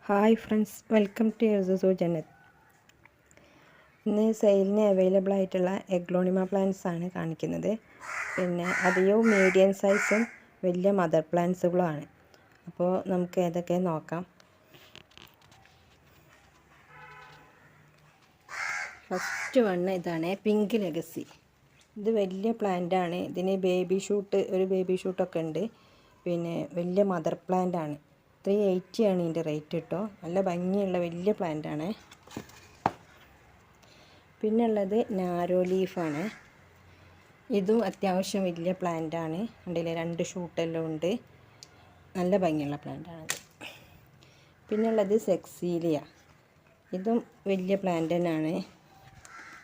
Hi friends, welcome to Yusu Jannath. ഇന്ന് സെയിലിന് available ആയിട്ടുള്ള എഗ്ലോണിമ പ്ലാന്റ്സ് ആണ് കാണിക്കുന്നത്. പിന്നെ അധികവും മീഡിയം സൈസും വലിയ മദർ പ്ലാന്റ്സുകളുമാണ്. അപ്പോൾ നമുക്ക് ഏതൊക്കെ നോക്കാം. ഫസ്റ്റ് വൺ ഇതാണ് പിങ്ക് ലെഗസി. ഇത് വലിയ പ്ലാന്റ് ആണ്. ഇതിന് ഒരു ബേബി ഷൂട്ടൊക്കെ ഉണ്ട്. പിന്നെ വലിയ മദർ പ്ലാന്റ് ആണ്. 380 ആണ് ഇതിൻ്റെ റേറ്റ് കേട്ടോ. നല്ല ഭംഗിയുള്ള വലിയ പ്ലാന്റ് ആണ്. പിന്നെ ഉള്ളത് നാരോ ലീഫാണ്. ഇതും അത്യാവശ്യം വലിയ പ്ലാന്റ് ആണ്. കണ്ടില്ലേ, 2 ഷൂട്ടെല്ലാം ഉണ്ട്. നല്ല ഭംഗിയുള്ള പ്ലാന്റ് ആണത്. പിന്നെ ഉള്ളത് സെക്സീലിയ. ഇതും വലിയ പ്ലാന്റ് തന്നെയാണ്.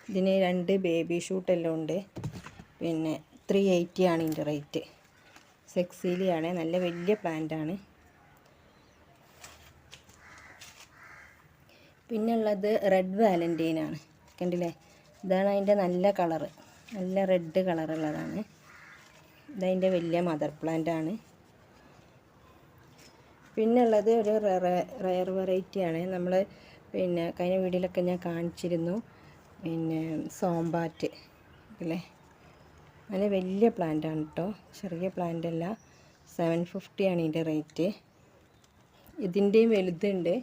ഇതിന് 2 ബേബി ഷൂട്ടെല്ലാം ഉണ്ട്. പിന്നെ 380 ആണ് ഇതിൻ്റെ റേറ്റ്. സെക്സീലിയ ആണ്, നല്ല വലിയ പ്ലാന്റ് ആണ്. പിന്നെ ഉള്ളത് റെഡ് വാലന്റൈൻ ആണ്. കണ്ടില്ലേ, ഇതാണ് അതിൻ്റെ നല്ല കളറ്, നല്ല റെഡ് കളറുള്ളതാണ്. ഇതതിൻ്റെ വലിയ മദർ പ്ലാന്റ് ആണ്. പിന്നെ ഉള്ളത് ഒരു റയർ വെറൈറ്റി ആണ്. നമ്മൾ കഴിഞ്ഞ വീഡിയോയിലൊക്കെ ഞാൻ കാണിച്ചിരുന്നു. സോംബാറ്റ് അല്ലേ, നല്ല വലിയ പ്ലാന്റ് ആണ് കേട്ടോ, ചെറിയ പ്ലാന്റ് അല്ല. 750 ആണ് ഇതിൻ്റെ റേറ്റ്. ഇതിൻ്റെയും വലുതുണ്ട്,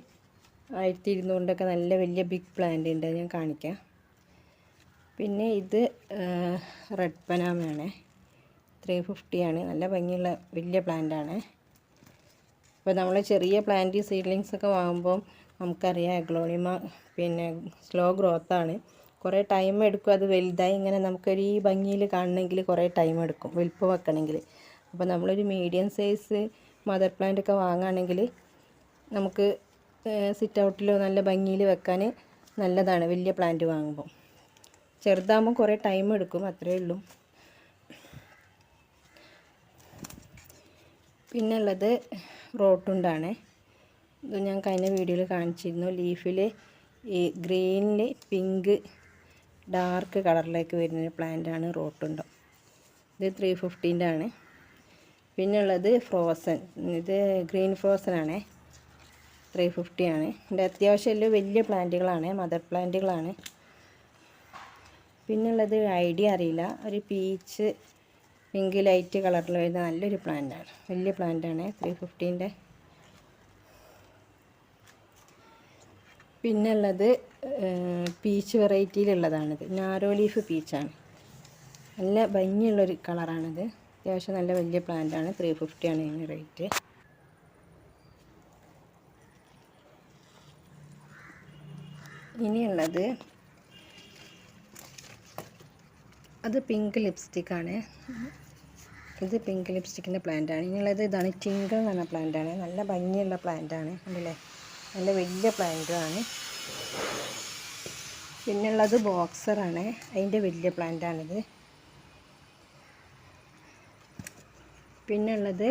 1200 നല്ല വലിയ ബിഗ് പ്ലാന്റ് ഉണ്ട്, ഞാൻ കാണിക്കാം. പിന്നെ ഇത് റെഡ് പനാമയാണ്. 350 ആണ്, നല്ല ഭംഗിയുള്ള വലിയ പ്ലാന്റ് ആണ്. അപ്പോൾ നമ്മൾ ചെറിയ പ്ലാന്റ് സീഡ്ലിങ്സ് ഒക്കെ വാങ്ങുമ്പോൾ നമുക്കറിയാം എഗ്ലോണിമ സ്ലോ ഗ്രോത്താണ്. കുറേ ടൈം എടുക്കും. അത് വലുതായി ഇങ്ങനെ നമുക്കൊരു ഈ ഭംഗിയിൽ കാണണമെങ്കിൽ കുറേ ടൈം എടുക്കും വലിപ്പം വെക്കണമെങ്കിൽ. അപ്പോൾ നമ്മളൊരു മീഡിയം സൈസ് മദർ പ്ലാന്റ് ഒക്കെ വാങ്ങുകയാണെങ്കിൽ നമുക്ക് സിറ്റ് ഔട്ടിലോ നല്ല ഭംഗിയിൽ വെക്കാൻ നല്ലതാണ്. വലിയ പ്ലാന്റ് വാങ്ങുമ്പോൾ ചെറുതാകുമ്പോൾ കുറേ ടൈം എടുക്കും, അത്രയേ ഉള്ളൂ. പിന്നെ ഉള്ളത് റോട്ടുണ്ടാണ്. ഇത് ഞാൻ കഴിഞ്ഞ വീഡിയോയിൽ കാണിച്ചിരുന്നു. ലീഫിൽ ഈ ഗ്രീനിൽ പിങ്ക് ഡാർക്ക് കളറിലേക്ക് വരുന്നൊരു പ്ലാന്റാണ് റോട്ടുണ്ടോ. ഇത് 350 ആണ്. പിന്നെ ഉള്ളത് ഫ്രോസൺ. ഇത് ഗ്രീൻ ഫ്രോസൺ ആണ്, 350 ആണ്. ഇതിൻ്റെ അത്യാവശ്യം എല്ലാം വലിയ പ്ലാന്റുകളാണ്, മദർ പ്ലാന്റുകളാണ്. പിന്നുള്ളത് ഐഡിയ അറിയില്ല, ഒരു പീച്ച് പിങ്ക് ലൈറ്റ് കളറിൽ വരുന്ന നല്ലൊരു പ്ലാന്റാണ്, വലിയ പ്ലാന്റാണ്, 350. പിന്നുള്ളത് പീച്ച് വെറൈറ്റിയിലുള്ളതാണിത്. നാരോ ലീഫ് പീച്ചാണ്, നല്ല ഭംഗിയുള്ളൊരു കളറാണിത്. അത്യാവശ്യം നല്ല വലിയ പ്ലാന്റാണ്, 350 ആണ് ഇതിന് റേറ്റ്. ഇനിയുള്ളത് അത് പിങ്ക് ലിപ്സ്റ്റിക്കാണ്. ഇത് പിങ്ക് ലിപ്സ്റ്റിക്കിൻ്റെ പ്ലാന്റാണ്. ഇനിയുള്ളത് ഇതാണ് ടിങ്കിൾ എന്ന് പറഞ്ഞ പ്ലാന്റാണ്. നല്ല ഭംഗിയുള്ള പ്ലാന്റാണ്, കണ്ടില്ലേ, നല്ല വലിയ പ്ലാന്റാണ്. പിന്നുള്ളത് ബോക്സറാണ്, അതിൻ്റെ വലിയ പ്ലാന്റാണിത്. പിന്നുള്ളത്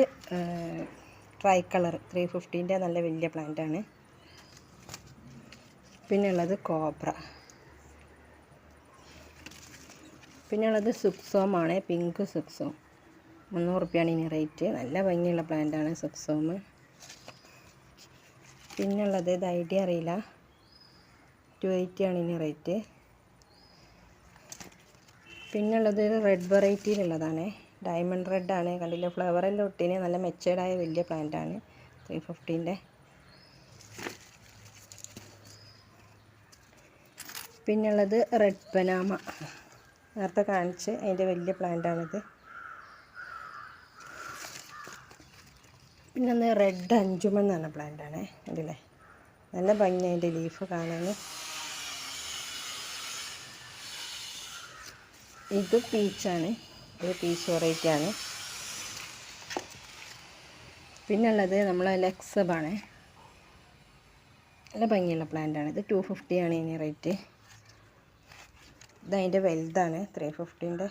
ട്രൈ കളർ 350 നല്ല വലിയ പ്ലാന്റാണ്. പിന്നുള്ളത് കോബ്ര. പിന്നുള്ളത് സുക്സോമാണ്, പിങ്ക് സുക്സോം, 300 ആണ് ഇനി റേറ്റ്. നല്ല ഭംഗിയുള്ള പ്ലാന്റാണ് സുക്സോം. പിന്നുള്ളത് ഇത് ഐഡിയ അറിയില്ല, 280 ആണ് ഇനി റേറ്റ്. പിന്നുള്ളത് റെഡ് വെറൈറ്റിയിലുള്ളതാണ്, ഡയമണ്ട് റെഡ് ആണ്. കണ്ടില്ല, ഫ്ലവറെല്ലാം ഒട്ടിന് നല്ല മെച്ചേർഡായ വലിയ പ്ലാന്റാണ്, 350. പിന്നുള്ളത് റെഡ് പനാമ, നേരത്തെ കാണിച്ച് അതിൻ്റെ വലിയ പ്ലാന്റാണിത്. പിന്നെ റെഡ് അഞ്ചുമൻ എന്ന് പറഞ്ഞ പ്ലാന്റാണ്, കണ്ടില്ലേ, നല്ല ഭംഗി അതിൻ്റെ ലീഫ് കാണാൻ. ഇത് പീച്ചാണ്, ഇത് പീച്ച് വെറൈറ്റി ആണ്. പിന്നുള്ളത് നമ്മളെ ലെക്സബാണ്, നല്ല ഭംഗിയുള്ള പ്ലാന്റാണ്. ഇത് 250 ആണ് ഇനി റേറ്റ്. ഇതതിൻ്റെ വലുതാണ്, 350.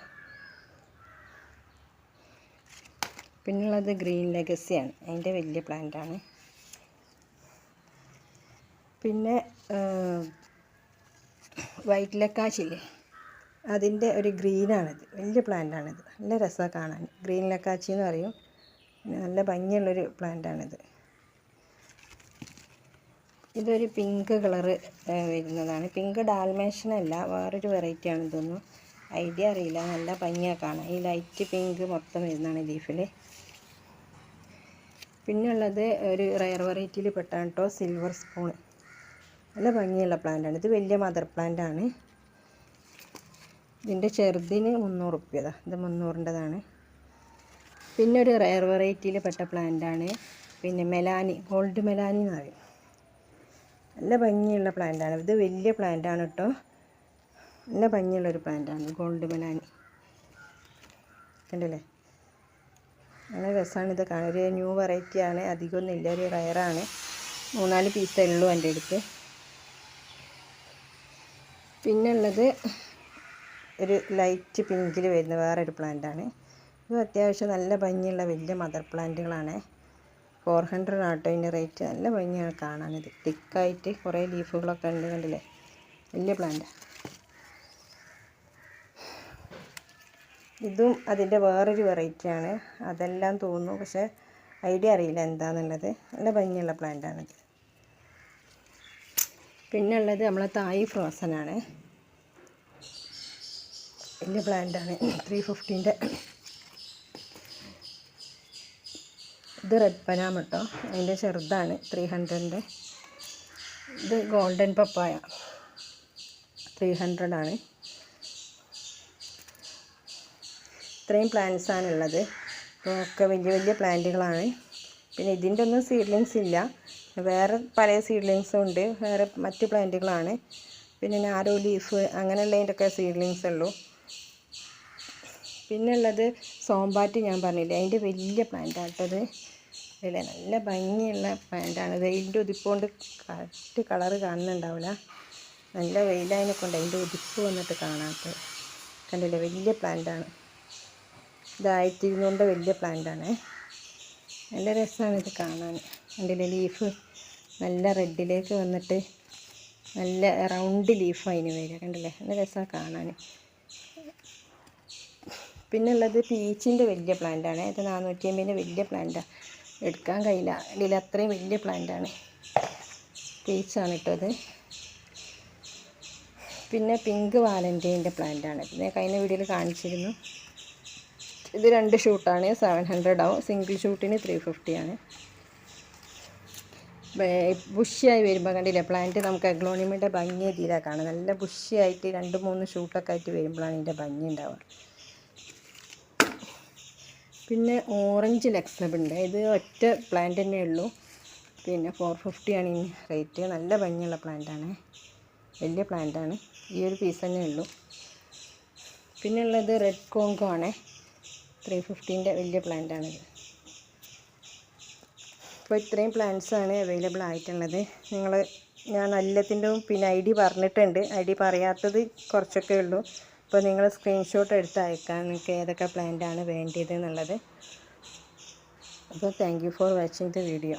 പിന്നുള്ളത് ഗ്രീൻ ലെഗസിയാണ്, അതിൻ്റെ വലിയ പ്ലാന്റാണ്. പിന്നെ വൈറ്റ് ലക്കാച്ചില്ലേ, അതിൻ്റെ ഒരു ഗ്രീനാണിത്, വലിയ പ്ലാന്റാണിത്, നല്ല രസമാണ് കാണാൻ. ഗ്രീൻ ലക്കാച്ചി എന്ന് പറയും. നല്ല ഭംഗിയുള്ളൊരു പ്ലാന്റാണിത്. ഇതൊരു പിങ്ക് കളറ് വരുന്നതാണ്. പിങ്ക് ഡാൽമേഷനല്ല, വേറൊരു വെറൈറ്റി ആണെന്ന് തോന്നുന്നു. ഐഡിയ അറിയില്ല. നല്ല ഭംഗിയാണ് കാണാൻ. ഈ ലൈറ്റ് പിങ്ക് മൊത്തം വരുന്നതാണ് ലീഫിൽ. പിന്നെ ഉള്ളത് ഒരു റയർ വെറൈറ്റിയിൽ പെട്ടാണ് കേട്ടോ, സിൽവർ സ്പൂൺ. നല്ല ഭംഗിയുള്ള പ്ലാന്റാണ്. ഇത് വലിയ മദർ പ്ലാന്റാണ്. ഇതിൻ്റെ ചെറുതിന് 300 റുപ്യ. ഇത് 300ൻ്റെതാണ്. പിന്നെ ഒരു റയർ വെറൈറ്റിയിൽ പെട്ട പ്ലാന്റാണ് പിന്നെ മെലാനി, ഗോൾഡ് മെലാനി എന്ന് പറയും. നല്ല ഭംഗിയുള്ള പ്ലാന്റാണ്. ഇത് വലിയ പ്ലാന്റാണ് കേട്ടോ. നല്ല ഭംഗിയുള്ളൊരു പ്ലാന്റാണ് ഗോൾഡ് മെലാനി. കണ്ടില്ലേ, നല്ല രസമാണ് ഇത് കാണാൻ. ഒരു ന്യൂ വെറൈറ്റിയാണ്, അധികമൊന്നുമില്ല, ഒരു റയറാണ്. 3-4 പീസേ ഉള്ളൂ എൻ്റെ അടുത്ത്. പിന്നുള്ളത് ഒരു ലൈറ്റ് പിങ്കിൽ വരുന്ന വേറൊരു പ്ലാന്റാണ്. ഇത് അത്യാവശ്യം നല്ല ഭംഗിയുള്ള വലിയ മദർ പ്ലാന്റുകളാണ്. 400 ആട്ടോ ഇതിൻ്റെ റേറ്റ്. നല്ല ഭംഗിയാണ് കാണാൻ. ഇത് തിക്കായിട്ട് കുറേ ലീഫുകളൊക്കെ ഉണ്ട്, കണ്ടില്ലേ, വലിയ പ്ലാന്റ്. ഇതും അതിൻ്റെ വേറൊരു വെറൈറ്റിയാണ്. അതെല്ലാം തോന്നുന്നു, പക്ഷേ ഐഡിയ അറിയില്ല എന്താണെന്നുള്ളത്. നല്ല ഭംഗിയുള്ള പ്ലാന്റാണിത്. പിന്നെ ഉള്ളത് നമ്മളെ തായ് ഫ്രോസനാണ്. വലിയ പ്ലാന്റാണ്, 350ൻ്റെ. ഇത് റെഡ് പനാമ കേട്ടോ, അതിൻ്റെ ചെറുതാണ്, 300ൻ്റെ. ഇത് ഗോൾഡൻ പപ്പായ, 300 ആണ്. ഇത്രയും പ്ലാന്റ്സാണുള്ളത്. ഒക്കെ വലിയ വലിയ പ്ലാന്റുകളാണ്. പിന്നെ ഇതിൻ്റെ ഒന്നും സീഡ്ലിങ്സ് ഇല്ല, വേറെ പല സീഡ്ലിങ്സും ഉണ്ട്, വേറെ മറ്റ് പ്ലാന്റുകളാണ്. പിന്നെ നാരോ ലീഫ് അങ്ങനെയുള്ളതിൻ്റെയൊക്കെ സീഡ്ലിങ്സ് ഉള്ളൂ. പിന്നെ ഉള്ളത് സോമ്പാറ്റ്, ഞാൻ പറഞ്ഞില്ലേ, അതിൻ്റെ വലിയ പ്ലാന്റാണ് കേട്ടത്. അല്ലേ, നല്ല ഭംഗിയുള്ള പ്ലാന്റാണ്. വെയിലിൻ്റെ ഉതിപ്പുകൊണ്ട് കറക്റ്റ് കളറ് കാണുന്നുണ്ടാവില്ല. നല്ല വെയിലതിനെ കൊണ്ട് അതിൻ്റെ ഉതിപ്പ് വന്നിട്ട് കാണാത്തത്. കണ്ടില്ലേ, വലിയ പ്ലാന്റാണ്. ഇത് 1200 വലിയ പ്ലാന്റാണ്. നല്ല രസമാണ് ഇത് കാണാൻ. കണ്ടില്ലേ, ലീഫ് നല്ല റെഡിലേക്ക് വന്നിട്ട് നല്ല റൗണ്ട് ലീഫ് അതിന് വരിക. കണ്ടില്ലേ, നല്ല രസമാണ് കാണാൻ. പിന്നെ ഉള്ളത് പീച്ചിൻ്റെ വലിയ പ്ലാന്റാണ്. ഇത് 450ൻ്റെ വലിയ പ്ലാന്റാണ്. എടുക്കാൻ കഴിയില്ല, ഇതിൽ അത്രയും വലിയ പ്ലാന്റാണ്. പീച്ചാണ് ഇട്ടത്. പിന്നെ പിങ്ക് വാലൻ്റൈൻ്റെ പ്ലാന്റാണ്. പിന്നെ കഴിഞ്ഞ വീഡിയോയിൽ കാണിച്ചിരുന്നു. ഇത് 2 ഷൂട്ടാണ്, 700 ആവും. സിംഗിൾ ഷൂട്ടിന് 350 ആണ്. ബുഷിയായി വരുമ്പോൾ കണ്ടില്ലേ, പ്ലാന്റ് നമുക്ക് അഗ്ലോണിമിൻ്റെ ഭംഗി തീരാ കാണാം. നല്ല ബുഷിയായിട്ട് 2-3 ഷൂട്ടൊക്കെ ആയിട്ട് വരുമ്പോഴാണ് ഇതിൻ്റെ ഭംഗി ഉണ്ടാവുക. പിന്നെ ഓറഞ്ച് ലക്സബുണ്ട്. ഇത് ഒറ്റ പ്ലാന്റ് തന്നെ ഉള്ളൂ. പിന്നെ 450 ആണ് ഈ റേറ്റ്. നല്ല ഭംഗിയുള്ള പ്ലാന്റാണ്, വലിയ പ്ലാന്റാണ്. ഈ ഒരു പീസ് തന്നെ ഉള്ളൂ. പിന്നെ ഉള്ളത് റെഡ് കോങ്കോ ആണ്, 350ൻ്റെ വലിയ പ്ലാന്റാണിത്. അപ്പോൾ ഇത്രയും പ്ലാന്റ്സാണ് അവൈലബിൾ ആയിട്ടുള്ളത്. ഞാൻ എല്ലാത്തിൻ്റെയും പിന്നെ ID പറഞ്ഞിട്ടുണ്ട്. ID പറയാത്തത് കുറച്ചൊക്കെ ഉള്ളൂ. അപ്പോൾ നിങ്ങൾ സ്ക്രീൻഷോട്ട് എടുത്ത് അയക്കാം നിങ്ങൾക്ക് ഏതൊക്കെ പ്ലാന്റാണ് വേണ്ടത് എന്നുള്ളത്. അപ്പോൾ thank you for watching the video.